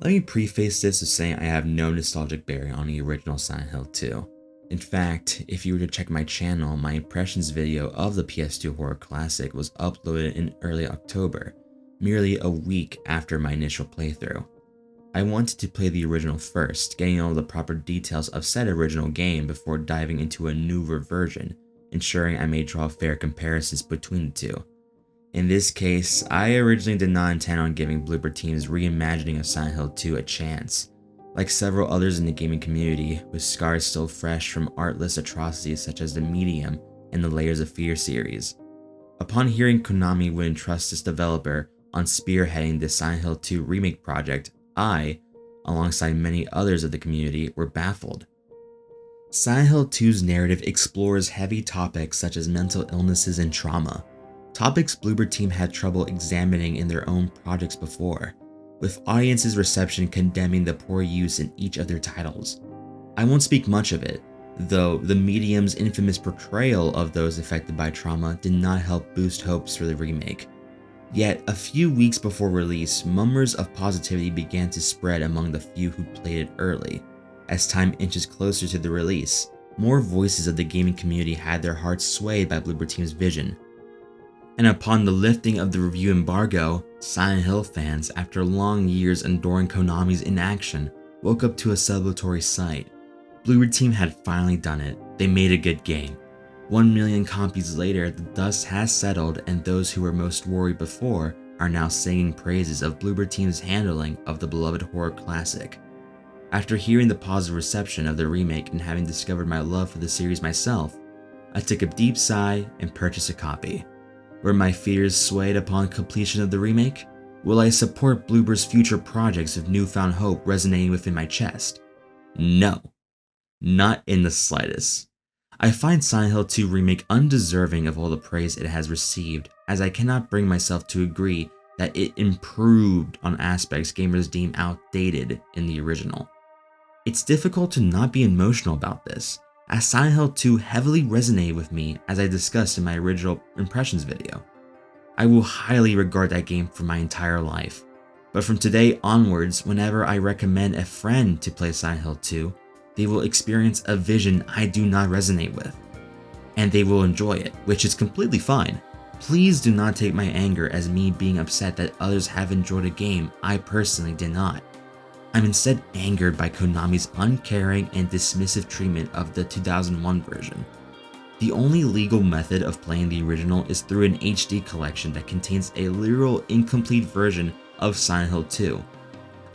Let me preface this with saying I have no nostalgic bearing on the original Silent Hill 2. In fact, if you were to check my channel, my impressions video of the PS2 horror classic was uploaded in early October, merely a week after my initial playthrough. I wanted to play the original first, getting all the proper details of said original game before diving into a newer version, ensuring I may draw fair comparisons between the two. In this case, I originally did not intend on giving Bloober Team's reimagining of Silent Hill 2 a chance. Like several others in the gaming community, with scars still fresh from artless atrocities such as the Medium and the Layers of Fear series. Upon hearing Konami would entrust this developer on spearheading the Silent Hill 2 remake project, I, alongside many others of the community, were baffled. Silent Hill 2's narrative explores heavy topics such as mental illnesses and trauma, topics Bloober Team had trouble examining in their own projects before, with audiences' reception condemning the poor use in each of their titles. I won't speak much of it, though the Medium's infamous portrayal of those affected by trauma did not help boost hopes for the remake. Yet, a few weeks before release, murmurs of positivity began to spread among the few who played it early. As time inches closer to the release, more voices of the gaming community had their hearts swayed by Bloober Team's vision. And upon the lifting of the review embargo, Silent Hill fans, after long years enduring Konami's inaction, woke up to a celebratory sight. Bloober Team had finally done it. They made a good game. 1 million copies later, the dust has settled, and those who were most worried before are now singing praises of Bloober Team's handling of the beloved horror classic. After hearing the positive reception of the remake and having discovered my love for the series myself, I took a deep sigh and purchased a copy. Were my fears swayed upon completion of the remake? Will I support Bloober's future projects with newfound hope resonating within my chest? No, not in the slightest. I find Silent Hill 2 Remake undeserving of all the praise it has received, as I cannot bring myself to agree that it improved on aspects gamers deem outdated in the original. It's difficult to not be emotional about this, as Silent Hill 2 heavily resonated with me as I discussed in my original impressions video. I will highly regard that game for my entire life, but from today onwards, whenever I recommend a friend to play Silent Hill 2, they will experience a vision I do not resonate with, and they will enjoy it, which is completely fine. Please do not take my anger as me being upset that others have enjoyed a game I personally did not. I'm instead angered by Konami's uncaring and dismissive treatment of the 2001 version. The only legal method of playing the original is through an HD collection that contains a literal incomplete version of Silent Hill 2.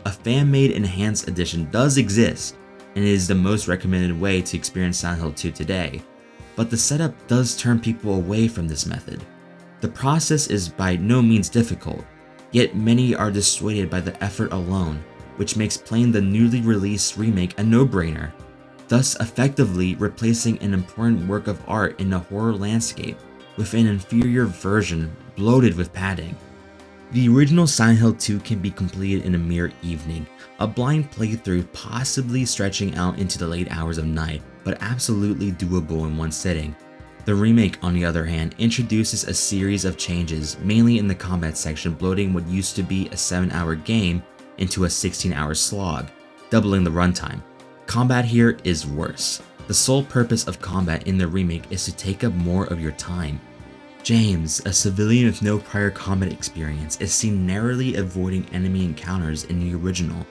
A fan-made enhanced edition does exist, and it is the most recommended way to experience Silent Hill 2 today, but the setup does turn people away from this method. The process is by no means difficult, yet many are dissuaded by the effort alone, which makes playing the newly released remake a no-brainer, thus effectively replacing an important work of art in the horror landscape with an inferior version bloated with padding. The original Silent Hill 2 can be completed in a mere evening, a blind playthrough possibly stretching out into the late hours of night, but absolutely doable in one sitting. The remake, on the other hand, introduces a series of changes, mainly in the combat section, bloating what used to be a 7-hour game into a 16-hour slog, doubling the runtime. Combat here is worse. The sole purpose of combat in the remake is to take up more of your time. James, a civilian with no prior combat experience, is seen narrowly avoiding enemy encounters in the original.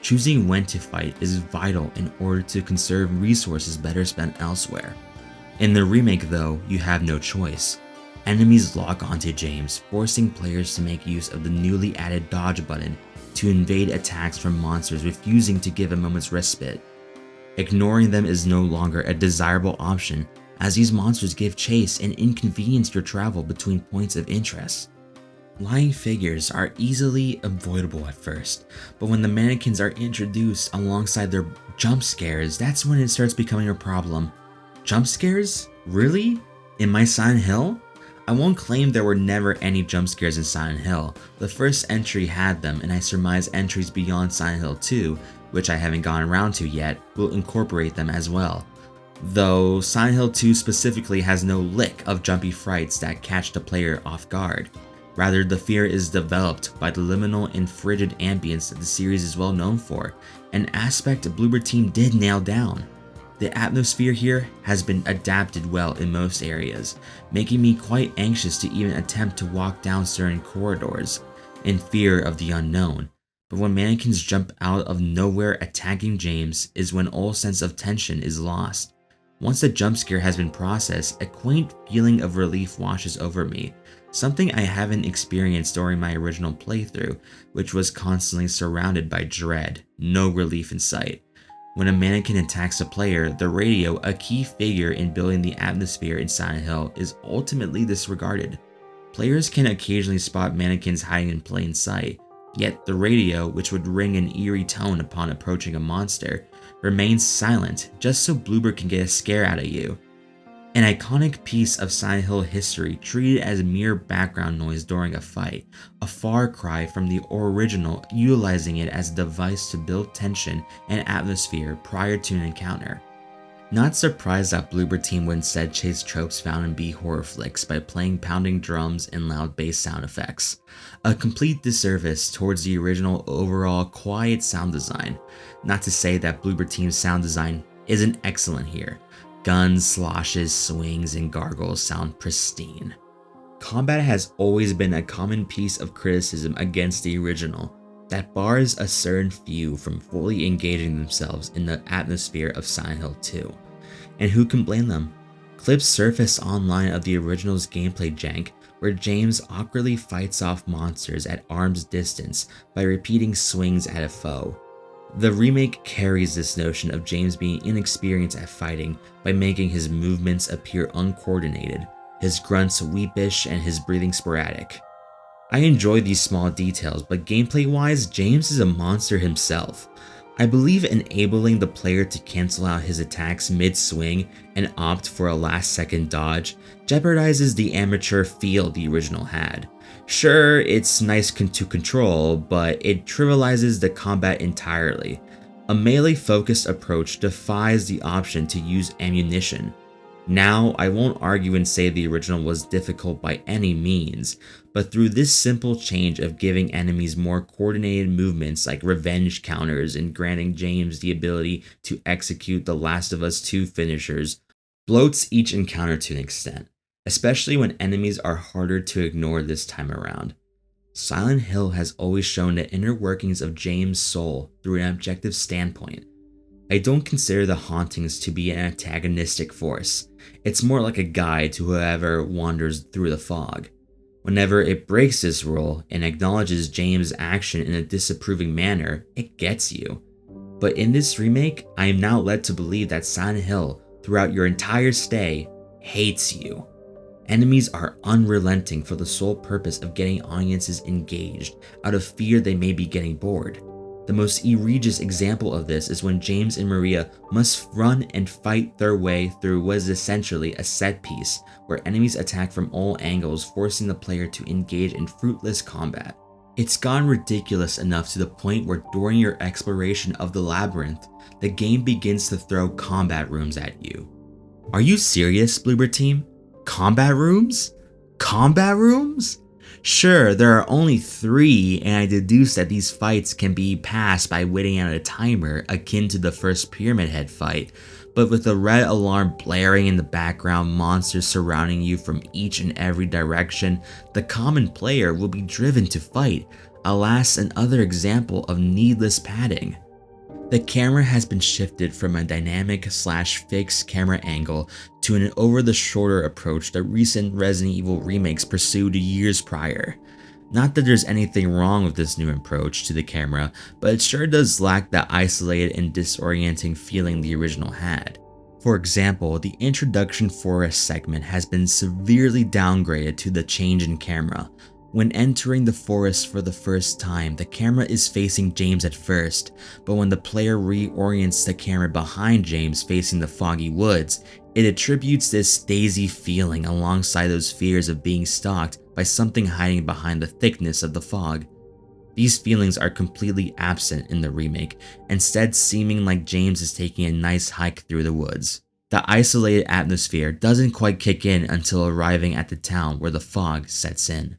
Choosing when to fight is vital in order to conserve resources better spent elsewhere. In the remake though, you have no choice. Enemies lock onto James, forcing players to make use of the newly added dodge button to invade attacks from monsters refusing to give a moment's respite. Ignoring them is no longer a desirable option, as these monsters give chase and inconvenience your travel between points of interest. Lying figures are easily avoidable at first, but when the mannequins are introduced alongside their jump scares, that's when it starts becoming a problem. Jump scares? Really? In my Silent Hill? I won't claim there were never any jump scares in Silent Hill. The first entry had them, and I surmise entries beyond Silent Hill 2, which I haven't gotten around to yet, will incorporate them as well. Though Silent Hill 2 specifically has no lick of jumpy frights that catch the player off guard. Rather, the fear is developed by the liminal and frigid ambience that the series is well known for, an aspect Bloober Team did nail down. The atmosphere here has been adapted well in most areas, making me quite anxious to even attempt to walk down certain corridors, in fear of the unknown. But when mannequins jump out of nowhere attacking James is when all sense of tension is lost. Once the jump scare has been processed, a quaint feeling of relief washes over me, something I haven't experienced during my original playthrough, which was constantly surrounded by dread, no relief in sight. When a mannequin attacks a player, the radio, a key figure in building the atmosphere in Silent Hill, is ultimately disregarded. Players can occasionally spot mannequins hiding in plain sight, yet the radio, which would ring an eerie tone upon approaching a monster, remains silent just so Bloober can get a scare out of you. An iconic piece of Silent Hill history treated as mere background noise during a fight, a far cry from the original utilizing it as a device to build tension and atmosphere prior to an encounter. Not surprised that Bloober Team would instead chase tropes found in B horror flicks by playing pounding drums and loud bass sound effects, a complete disservice towards the original overall quiet sound design. Not to say that Bloober Team's sound design isn't excellent here. Guns, sloshes, swings, and gargles sound pristine. Combat has always been a common piece of criticism against the original, that bars a certain few from fully engaging themselves in the atmosphere of Silent Hill 2. And who can blame them? Clips surface online of the original's gameplay jank, where James awkwardly fights off monsters at arm's distance by repeating swings at a foe. The remake carries this notion of James being inexperienced at fighting by making his movements appear uncoordinated, his grunts weepish, and his breathing sporadic. I enjoy these small details, but gameplay-wise, James is a monster himself. I believe enabling the player to cancel out his attacks mid-swing and opt for a last-second dodge jeopardizes the amateur feel the original had. Sure, it's nice to control, but it trivializes the combat entirely. A melee-focused approach defies the option to use ammunition. Now, I won't argue and say the original was difficult by any means, but through this simple change of giving enemies more coordinated movements like revenge counters and granting James the ability to execute the Last of Us 2 finishers, bloats each encounter to an extent, especially when enemies are harder to ignore this time around. Silent Hill has always shown the inner workings of James' soul through an objective standpoint. I don't consider the hauntings to be an antagonistic force. It's more like a guide to whoever wanders through the fog. Whenever it breaks this rule and acknowledges James' action in a disapproving manner, it gets you. But in this remake, I am now led to believe that Silent Hill, throughout your entire stay, hates you. Enemies are unrelenting for the sole purpose of getting audiences engaged, out of fear they may be getting bored. The most egregious example of this is when James and Maria must run and fight their way through what is essentially a set piece, where enemies attack from all angles, forcing the player to engage in fruitless combat. It's gone ridiculous enough to the point where during your exploration of the labyrinth, the game begins to throw combat rooms at you. Are you serious, Bloober Team? Combat rooms? Combat rooms? Sure, there are only 3, and I deduce that these fights can be passed by waiting out a timer akin to the first Pyramid Head fight, but with the red alarm blaring in the background, monsters surrounding you from each and every direction, the common player will be driven to fight. Alas, another example of needless padding. The camera has been shifted from a dynamic/fixed camera angle to an over-the-shoulder approach that recent Resident Evil remakes pursued years prior. Not that there's anything wrong with this new approach to the camera, but it sure does lack that isolated and disorienting feeling the original had. For example, the introduction forest segment has been severely downgraded to the change in camera. When entering the forest for the first time, the camera is facing James at first, but when the player reorients the camera behind James facing the foggy woods, it attributes this daisy feeling alongside those fears of being stalked by something hiding behind the thickness of the fog. These feelings are completely absent in the remake, instead seeming like James is taking a nice hike through the woods. The isolated atmosphere doesn't quite kick in until arriving at the town where the fog sets in.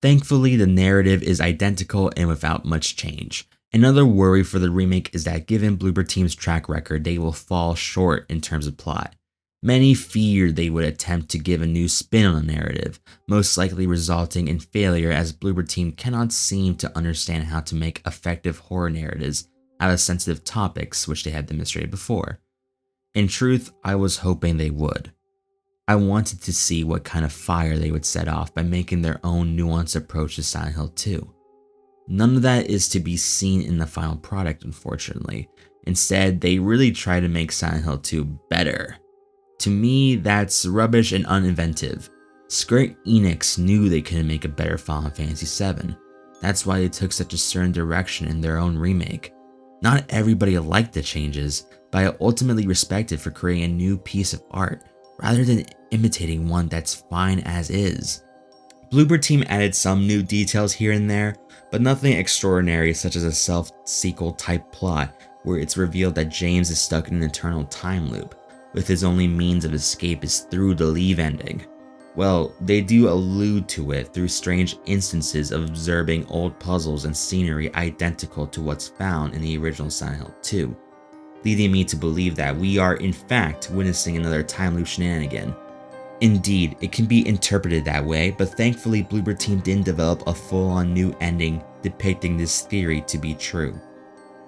Thankfully, the narrative is identical and without much change. Another worry for the remake is that given Bloober Team's track record, they will fall short in terms of plot. Many feared they would attempt to give a new spin on the narrative, most likely resulting in failure as Bloober Team cannot seem to understand how to make effective horror narratives out of sensitive topics which they had demonstrated before. In truth, I was hoping they would. I wanted to see what kind of fire they would set off by making their own nuanced approach to Silent Hill 2. None of that is to be seen in the final product, unfortunately. Instead, they really try to make Silent Hill 2 better. To me, that's rubbish and uninventive. Square Enix knew they couldn't make a better Final Fantasy VII. That's why they took such a certain direction in their own remake. Not everybody liked the changes, but I ultimately respected for creating a new piece of art, rather than imitating one that's fine as is. Bloober Team added some new details here and there, but nothing extraordinary such as a self-sequel type plot where it's revealed that James is stuck in an eternal time loop, with his only means of escape is through the leave ending. Well, they do allude to it through strange instances of observing old puzzles and scenery identical to what's found in the original Silent Hill 2, leading me to believe that we are in fact witnessing another time loop shenanigan. Indeed, it can be interpreted that way, but thankfully Bloober Team didn't develop a full-on new ending depicting this theory to be true.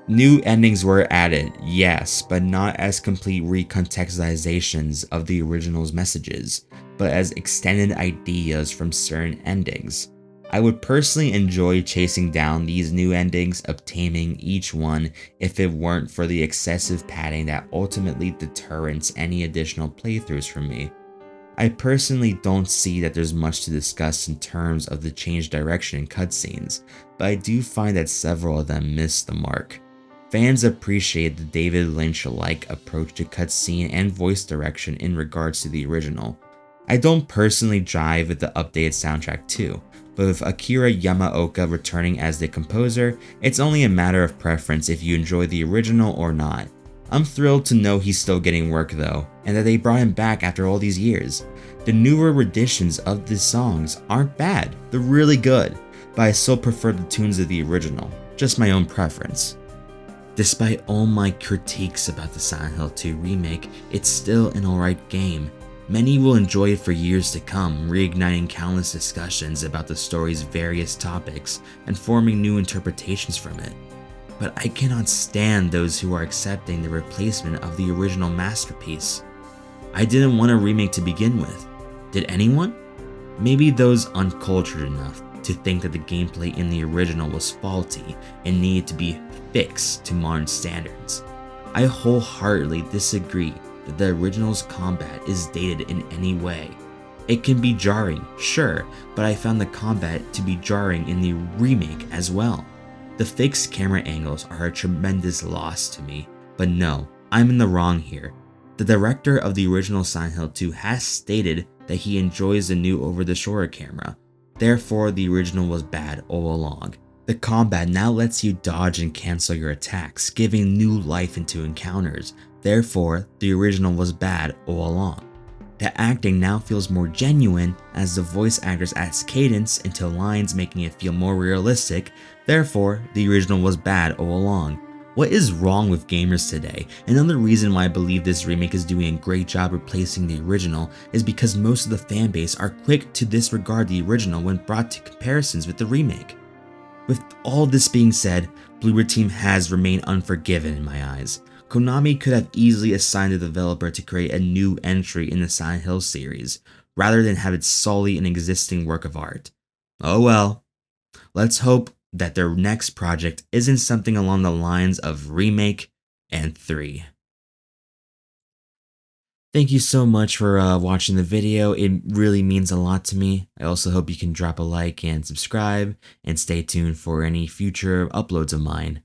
New endings were added, yes, but not as complete recontextualizations of the original's messages, but as extended ideas from certain endings. I would personally enjoy chasing down these new endings, obtaining each one if it weren't for the excessive padding that ultimately deters any additional playthroughs from me. I personally don't see that there's much to discuss in terms of the changed direction in cutscenes, but I do find that several of them miss the mark. Fans appreciate the David Lynch-like approach to cutscene and voice direction in regards to the original. I don't personally jive with the updated soundtrack too, but with Akira Yamaoka returning as the composer, it's only a matter of preference if you enjoy the original or not. I'm thrilled to know he's still getting work though, and that they brought him back after all these years. The newer renditions of the songs aren't bad, they're really good, but I still prefer the tunes of the original, just my own preference. Despite all my critiques about the Silent Hill 2 remake, it's still an alright game. Many will enjoy it for years to come, reigniting countless discussions about the story's various topics and forming new interpretations from it. But I cannot stand those who are accepting the replacement of the original masterpiece. I didn't want a remake to begin with. Did anyone? Maybe those uncultured enough to think that the gameplay in the original was faulty and needed to be fixed to modern standards. I wholeheartedly disagree that the original's combat is dated in any way. It can be jarring, sure, but I found the combat to be jarring in the remake as well. The fixed camera angles are a tremendous loss to me, but no, I'm in the wrong here. The director of the original Silent Hill 2 has stated that he enjoys the new over-the-shoulder camera, therefore the original was bad all along. The combat now lets you dodge and cancel your attacks, giving new life into encounters, therefore the original was bad all along. The acting now feels more genuine as the voice actors adds cadence into lines making it feel more realistic, therefore the original was bad all along. What is wrong with gamers today? Another reason why I believe this remake is doing a great job replacing the original is because most of the fanbase are quick to disregard the original when brought to comparisons with the remake. With all this being said, Bloober Team has remained unforgiven in my eyes. Konami could have easily assigned the developer to create a new entry in the Silent Hill series, rather than have it solely an existing work of art. Oh well. Let's hope that their next project isn't something along the lines of Remake and 3. Thank you so much for watching the video. It really means a lot to me. I also hope you can drop a like and subscribe, and stay tuned for any future uploads of mine.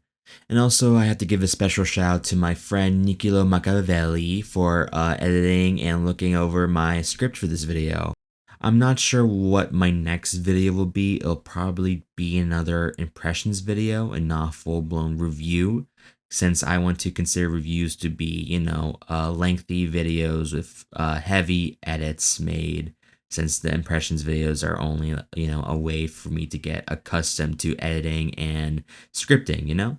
And also, I have to give a special shout out to my friend Nicolo Machiavelli for editing and looking over my script for this video. I'm not sure what my next video will be. It'll probably be another impressions video and not a full-blown review, since I want to consider reviews to be, lengthy videos with heavy edits made. since the impressions videos are only, a way for me to get accustomed to editing and scripting.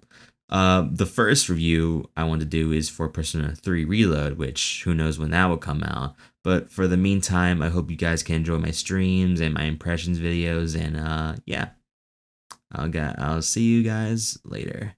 The first review I want to do is for Persona 3 Reload, which who knows when that will come out. But for the meantime, I hope you guys can enjoy my streams and my impressions videos. And yeah, I'll see you guys later.